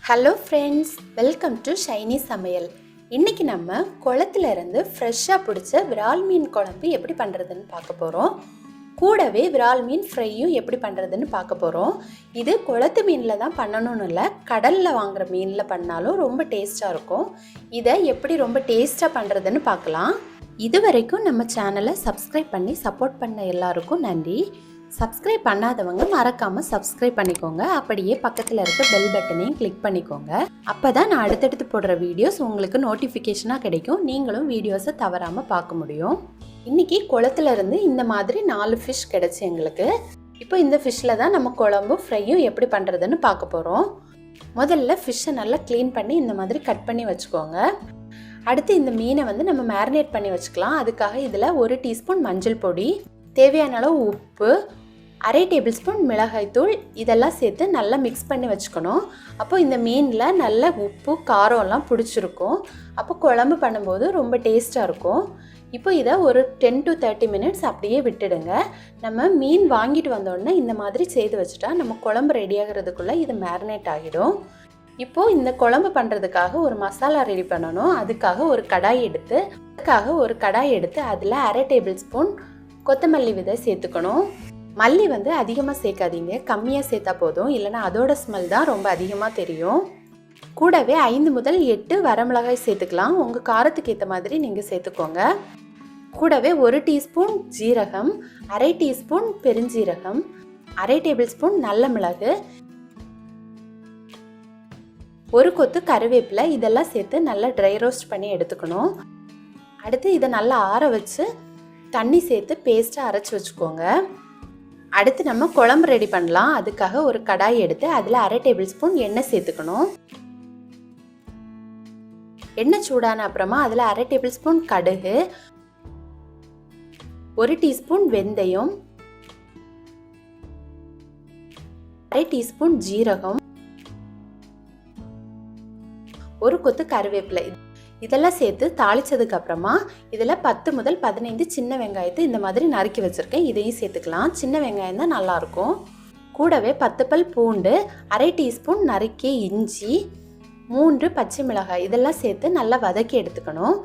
Hello friends, welcome to Shiny சமையல். இன்றைக்கி நம்ம குளத்துல இருந்து ஃப்ரெஷ்ஷாக பிடிச்ச விரால் மீன் குழம்பு எப்படி பண்ணுறதுன்னு பார்க்க போகிறோம். கூடவே விரால் மீன் ஃப்ரையும் எப்படி பண்ணுறதுன்னு பார்க்க போகிறோம். இது குளத்து மீனில் தான் பண்ணணும்னு இல்லை, கடலில் வாங்குகிற மீனில் பண்ணாலும் ரொம்ப டேஸ்ட்டாக இருக்கும். இதை எப்படி ரொம்ப டேஸ்ட்டாக பண்ணுறதுன்னு பார்க்கலாம். இது வரைக்கும் நம்ம சேனலை சப்ஸ்கிரைப் பண்ணி சப்போர்ட் பண்ண எல்லாருக்கும் நன்றி. சப்ஸ்கிரைப் பண்ணாதவங்க மறக்காமல் சப்ஸ்கிரைப் பண்ணிக்கோங்க. அப்படியே பக்கத்தில் இருக்க பெல் பட்டனையும் கிளிக் பண்ணிக்கோங்க. அப்போ தான் நான் அடுத்தடுத்து போடுற வீடியோஸ் உங்களுக்கு நோட்டிஃபிகேஷனாக கிடைக்கும். நீங்களும் வீடியோஸை தவறாமல் பார்க்க முடியும். இன்றைக்கி குளத்துலேருந்து இந்த மாதிரி 4 ஃபிஷ் கிடச்சி எங்களுக்கு. இப்போ இந்த ஃபிஷ்ஷில் தான் நம்ம குழம்பும் ஃப்ரையும் எப்படி பண்ணுறதுன்னு பார்க்க போகிறோம். முதல்ல ஃபிஷ்ஷை நல்லா க்ளீன் பண்ணி இந்த மாதிரி கட் பண்ணி வச்சுக்கோங்க. அடுத்து இந்த மீனை நம்ம மேரினேட் பண்ணி வச்சுக்கலாம். அதுக்காக இதில் 1 டீஸ்பூன் மஞ்சள் பொடி, தேவையான அளவு உப்பு, 1/2 டேபிள் ஸ்பூன் மிளகாய்த்தூள் இதெல்லாம் சேர்த்து நல்லா மிக்ஸ் பண்ணி வச்சுக்கணும். அப்போ இந்த மீனில் நல்ல உப்பு காரம்லாம் பிடிச்சிருக்கும். அப்போ குழம்பு பண்ணும்போது ரொம்ப டேஸ்ட்டாக இருக்கும். இப்போ இதை ஒரு 10 to 30 மினிட்ஸ் அப்படியே விட்டுடுங்க. நம்ம மீன் வாங்கிட்டு வந்தோடனே இந்த மாதிரி செய்து வச்சுட்டா நம்ம குழம்பு ரெடி ஆகிறதுக்குள்ளே இது மேரினேட் ஆகிடும். இப்போது இந்த குழம்பு பண்ணுறதுக்காக ஒரு மசாலா ரெடி பண்ணணும். அதுக்காக ஒரு கடாய் எடுத்து அதில் 1/2 டேபிள் ஸ்பூன் கொத்தமல்லி விதை சேர்த்துக்கணும். மல்லி அதிகமாக சேர்க்காதீங்க, கம்மியாக சேர்த்தா போதும், இல்லைனா அதோட ஸ்மெல் தான் ரொம்ப அதிகமாக தெரியும். கூடவே 5 முதல் 8 வரமிளகாய் சேர்த்துக்கலாம். உங்கள் காரத்துக்கு ஏற்ற மாதிரி நீங்கள் சேர்த்துக்கோங்க. கூடவே 1 டீஸ்பூன் ஜீரகம், 1/2 டீஸ்பூன் பெருஞ்சீரகம், 1/2 டேபிள் ஸ்பூன் நல்ல மிளகு, 1 கொத்து கருவேப்பிலை இதெல்லாம் சேர்த்து நல்லா ட்ரை ரோஸ்ட் பண்ணி எடுத்துக்கணும். அடுத்து இதை நல்லா ஆற வச்சு தண்ணி சேர்த்து பேஸ்ட்டாக அரைச்சி வச்சுக்கோங்க. அடுத்து நம்ம குழம்பு ரெடி பண்ணலாம். அதுக்காக ஒரு கடாய் எடுத்து அதில் 1/2 டேபிள் ஸ்பூன் எண்ணெய் சேர்த்துக்கணும். எண்ணெய் சூடான அப்புறமா அதில் 1/2 டேபிள் ஸ்பூன் கடுகு, 1 டீஸ்பூன் வெந்தயம், 1/2 டீஸ்பூன் ஜீரகம், 1 கொத்து கருவேப்பிலை இதெல்லாம் சேர்த்து தாளிச்சதுக்கு அப்புறமா இதில் 10 முதல் 15 சின்ன வெங்காயத்தை இந்த மாதிரி நறுக்கி வச்சுருக்கேன். இதையும் சேர்த்துக்கலாம். சின்ன வெங்காயம் தான் நல்லாயிருக்கும். கூடவே 10 பல் பூண்டு, 1/2 டீஸ்பூன் நறுக்கிய இஞ்சி, 3 பச்சை மிளகாய் இதெல்லாம் சேர்த்து நல்லா வதக்கி எடுத்துக்கணும்.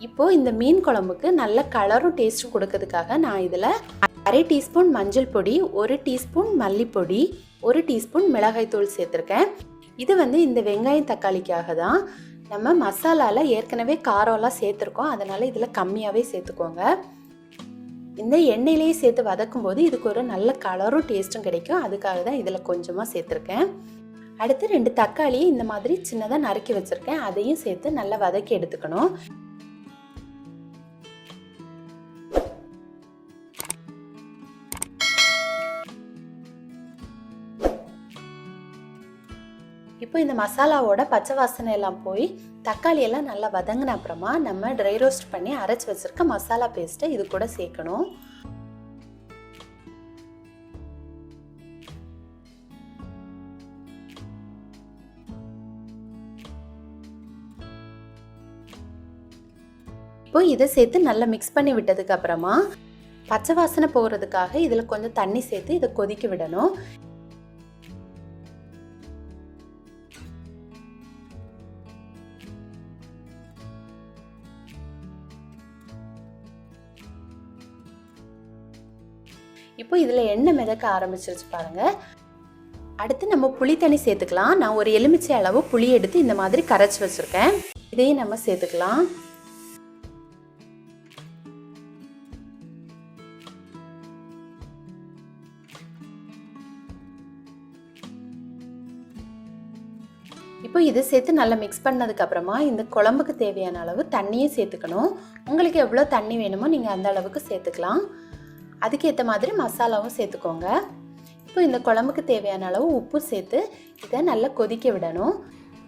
இப்போது இந்த மீன் குழம்புக்கு நல்ல கலரும் டேஸ்ட்டும் கொடுக்கறதுக்காக நான் இதில் 1/2 டீஸ்பூன் மஞ்சள் பொடி, 1 டீஸ்பூன் மல்லிப்பொடி, 1 டீஸ்பூன் மிளகாய்த்தூள் சேர்த்துருக்கேன். இது இந்த வெங்காயம் தக்காளிக்காக தான். நம்ம மசாலாவில் ஏற்கனவே காரம்லாம் சேர்த்துருக்கோம், அதனால் இதில் கம்மியாகவே சேர்த்துக்கோங்க. இந்த எண்ணெயிலேயே சேர்த்து வதக்கும் போது இதுக்கு ஒரு நல்ல கலரும் டேஸ்ட்டும் கிடைக்கும். அதுக்காக தான் இதில் கொஞ்சமாக சேர்த்துருக்கேன். அடுத்து 2 தக்காளியை இந்த மாதிரி சின்னதாக நறுக்கி வச்சுருக்கேன். அதையும் சேர்த்து நல்லா வதக்கி எடுத்துக்கணும். இப்போ இந்த மசாலாவோட பச்சை வாசனை எல்லாம் போய் தக்காளி எல்லாம் நல்லா வதங்கின அப்புறமா நம்ம ட்ரை ரோஸ்ட் பண்ணி அரைச்சி வச்சிருக்க மசாலா பேஸ்ட்டை இது கூட சேர்க்கணும். இப்போ இதை சேர்த்து நல்லா மிக்ஸ் பண்ணி விட்டதுக்கு அப்புறமா பச்சை வாசனை போகிறதுக்காக இதில் கொஞ்சம் தண்ணி சேர்த்து இதை கொதிக்க விடணும். இப்போ இதில் எண்ணெய் மிதக்க ஆரம்பிச்சிருச்சு பாருங்கள். அடுத்து நம்ம புளி தண்ணி சேர்த்துக்கலாம். நான் ஒரு எலுமிச்சை அளவு புளி எடுத்து இந்த மாதிரி கரைச்சி வச்சுருக்கேன். இதையும் நம்ம சேர்த்துக்கலாம். இப்போ இதை சேர்த்து நல்லா மிக்ஸ் பண்ணதுக்கு அப்புறமா இந்த குழம்புக்கு தேவையான அளவு தண்ணியும் சேர்த்துக்கணும். உங்களுக்கு எவ்வளோ தண்ணி வேணுமோ நீங்கள் அந்த அளவுக்கு சேர்த்துக்கலாம். அதுக்கேற்ற மாதிரி மசாலாவும் சேர்த்துக்கோங்க. இப்போ இந்த குழம்புக்கு தேவையான அளவு உப்பு சேர்த்து இதை நல்லா கொதிக்க விடணும்.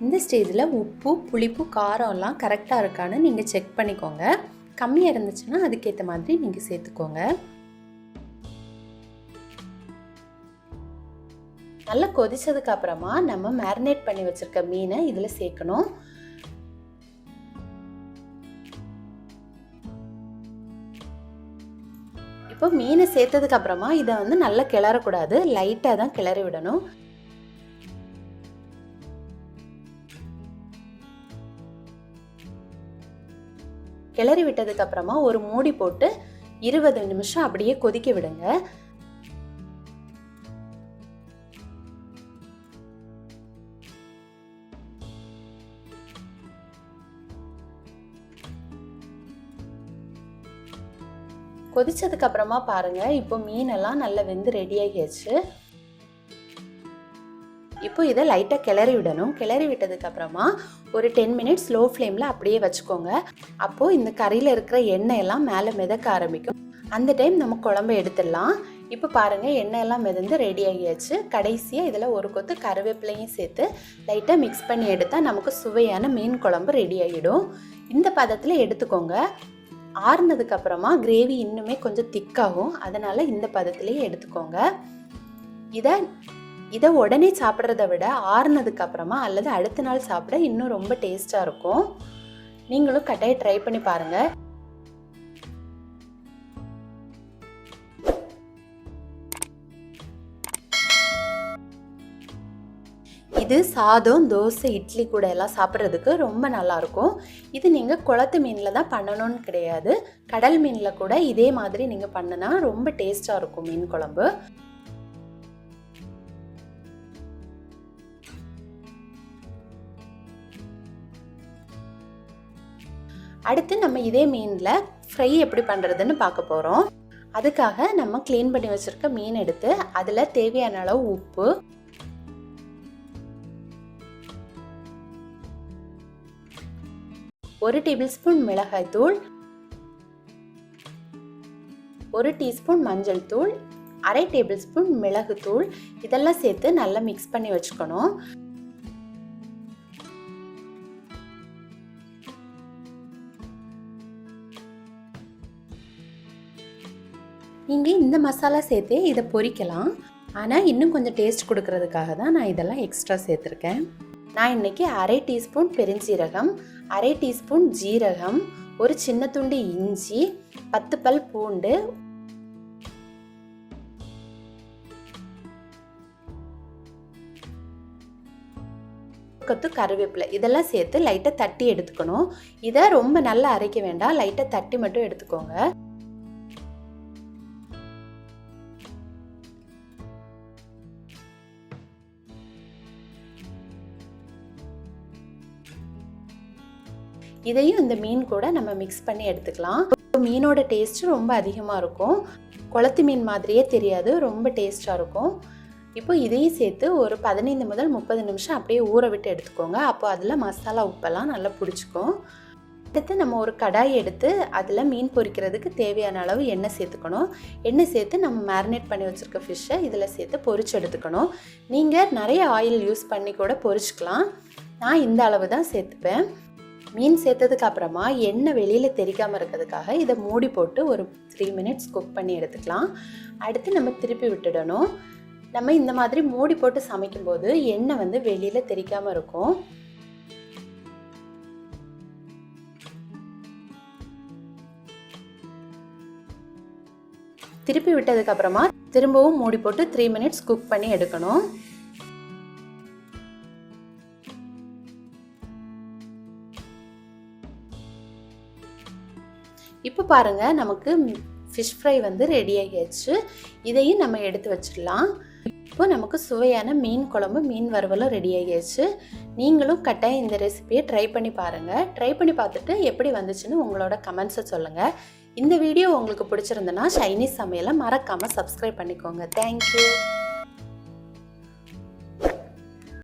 இந்த ஸ்டேஜில் உப்பு, புளிப்பு, காரம்லாம் கரெக்டாக இருக்கான்னு நீங்கள் செக் பண்ணிக்கோங்க. கம்மியாக இருந்துச்சுன்னா அதுக்கேற்ற மாதிரி நீங்கள் சேர்த்துக்கோங்க. நல்லா கொதிச்சதுக்கு அப்புறமா நம்ம மேரினேட் பண்ணி வச்சுருக்க மீனை இதில் சேர்க்கணும். இப்போ மீனை சேர்த்ததுக்கு அப்புறமா இதை வந்து நல்லா கிளறக்கூடாது, லைட்டாக தான் கிளறி விடணும். கிளறி விட்டதுக்கு அப்புறமா ஒரு மூடி போட்டு 20 நிமிஷம் அப்படியே கொதிக்க விடுங்க. கொதிச்சதுக்கு அப்புறமா பாருங்க, இப்போ மீனெல்லாம் நல்லா வெந்து ரெடி ஆகியாச்சு. இப்போ இதை லைட்டாக கிளறி விடணும். கிளறி விட்டதுக்கு அப்புறமா ஒரு 10 மினிட்ஸ் லோ ஃப்ளேமில் அப்படியே வச்சுக்கோங்க. அப்போது இந்த கறியில் இருக்கிற எண்ணெய் எல்லாம் மேலே மிதக்க ஆரம்பிக்கும். அந்த டைம் நம்ம குழம்பு எடுத்துடலாம். இப்போ பாருங்கள், எண்ணெய் எல்லாம் மிதந்து ரெடி ஆகியாச்சு. கடைசியாக இதில் ஒரு கொத்து கருவேப்பிலையும் சேர்த்து லைட்டாக மிக்ஸ் பண்ணி எடுத்தால் நமக்கு சுவையான மீன் குழம்பு ரெடி ஆகிடும். இந்த பதத்தில் எடுத்துக்கோங்க. ஆறுனதுக்கு அப்புறமா கிரேவி இன்னுமே கொஞ்சம் திக்காகும், அதனால இந்த பதத்திலேயே எடுத்துக்கோங்க. இதை உடனே சாப்பிட்றத விட ஆறுனதுக்கு அப்புறமா அல்லது அடுத்த நாள் சாப்பிட இன்னும் ரொம்ப டேஸ்டாக இருக்கும். நீங்களும் கட்டாயம் ட்ரை பண்ணி பாருங்க. இது சாதம், தோசை, இட்லி கூட எல்லாம் சாப்பிட்றதுக்கு ரொம்ப நல்லாயிருக்கும். இது நீங்கள் குளத்து மீனில் தான் பண்ணணும்னு கிடையாது, கடல் மீனில் கூட இதே மாதிரி நீங்கள் பண்ணினா ரொம்ப டேஸ்ட்டாக இருக்கும் மீன் குழம்பு. அடுத்து நம்ம இதே மீனில் ஃப்ரை எப்படி பண்ணுறதுன்னு பார்க்க போகிறோம். அதுக்காக நம்ம க்ளீன் பண்ணி வச்சுருக்க மீன் எடுத்து அதில் தேவையான அளவு உப்பு, ஒரு டேபிள் ஸ்பூன் மிளகாய் தூள், 1 டீஸ்பூன் மஞ்சள் தூள், அரை டேபிள் ஸ்பூன் மிளகு தூள் இதெல்லாம் சேர்த்து நல்லா மிக்ஸ் பண்ணி வச்சுக்கணும். நீங்கள் இந்த மசாலா சேர்த்தே இதை பொரிக்கலாம். ஆனால் இன்னும் கொஞ்சம் டேஸ்ட் கொடுக்கறதுக்காக தான் நான் இதெல்லாம் எக்ஸ்ட்ரா சேர்த்துருக்கேன். நான் இன்றைக்கி அரை டீஸ்பூன் பெருஞ்சீரகம், அரை டீஸ்பூன் ஜீரகம், ஒரு சின்ன துண்டு இஞ்சி, 10 பல் பூண்டு, கொத்து கருவேப்பிலை இதெல்லாம் சேர்த்து லைட்டாக தட்டி எடுத்துக்கணும். இதை ரொம்ப நல்லா அரைக்க வேண்டாம், லைட்டாக தட்டி மட்டும் எடுத்துக்கோங்க. இதையும் இந்த மீன் கூட நம்ம மிக்ஸ் பண்ணி எடுத்துக்கலாம். மீனோட டேஸ்ட் ரொம்ப அதிகமாக இருக்கும், குளத்து மீன் மாதிரியே தெரியாது, ரொம்ப டேஸ்டாக இருக்கும். இப்போ இதையும் சேர்த்து ஒரு 15 முதல் 30 நிமிஷம் அப்படியே ஊற விட்டு எடுத்துக்கோங்க. அப்போ அதில் மசாலா உப்பெல்லாம் நல்லா பிடிச்சிக்கும். அடுத்து நம்ம ஒரு கடாய் எடுத்து அதில் மீன் பொரிக்கிறதுக்கு தேவையான அளவு எண்ணெய் சேர்த்துக்கணும். எண்ணெய் சேர்த்து நம்ம மேரினேட் பண்ணி வச்சுருக்க ஃபிஷ்ஷை இதில் சேர்த்து பொரிச்சு எடுத்துக்கணும். நீங்கள் நிறைய ஆயில் யூஸ் பண்ணி கூட பொரிச்சுக்கலாம். நான் இந்த அளவு தான் சேர்த்துப்பேன். மீன் சேர்த்ததுக்கு அப்புறமா எண்ணெய் வெளியில் தெரிக்காமல் இருக்கிறதுக்காக இதை மூடி போட்டு ஒரு 3 மினிட்ஸ் குக் பண்ணி எடுத்துக்கலாம். அடுத்து நம்ம திருப்பி விட்டுடணும். நம்ம இந்த மாதிரி மூடி போட்டு சமைக்கும்போது எண்ணெய் வந்து வெளியில் தெரிக்காமல் இருக்கும். திருப்பி விட்டதுக்கு அப்புறமா திரும்பவும் மூடி போட்டு 3 மினிட்ஸ் குக் பண்ணி எடுக்கணும். இப்போ பாருங்கள், நமக்கு ஃபிஷ் ஃப்ரை வந்து ரெடி ஆகியாச்சு. இதையும் நம்ம எடுத்து வச்சிடலாம். இப்போ நமக்கு சுவையான மீன் குழம்பு, மீன் வறுவலும் ரெடி ஆகியாச்சு. நீங்களும் கட்டாயம் இந்த ரெசிபியை ட்ரை பண்ணி பாருங்கள். ட்ரை பண்ணி பார்த்துட்டு எப்படி வந்துச்சுன்னு உங்களோட கமெண்ட்ஸை சொல்லுங்கள். இந்த வீடியோ உங்களுக்கு பிடிச்சிருந்தனா ஷைனீஸ் சமையலை மறக்காமல் சப்ஸ்கிரைப் பண்ணிக்கோங்க. தேங்க்யூ.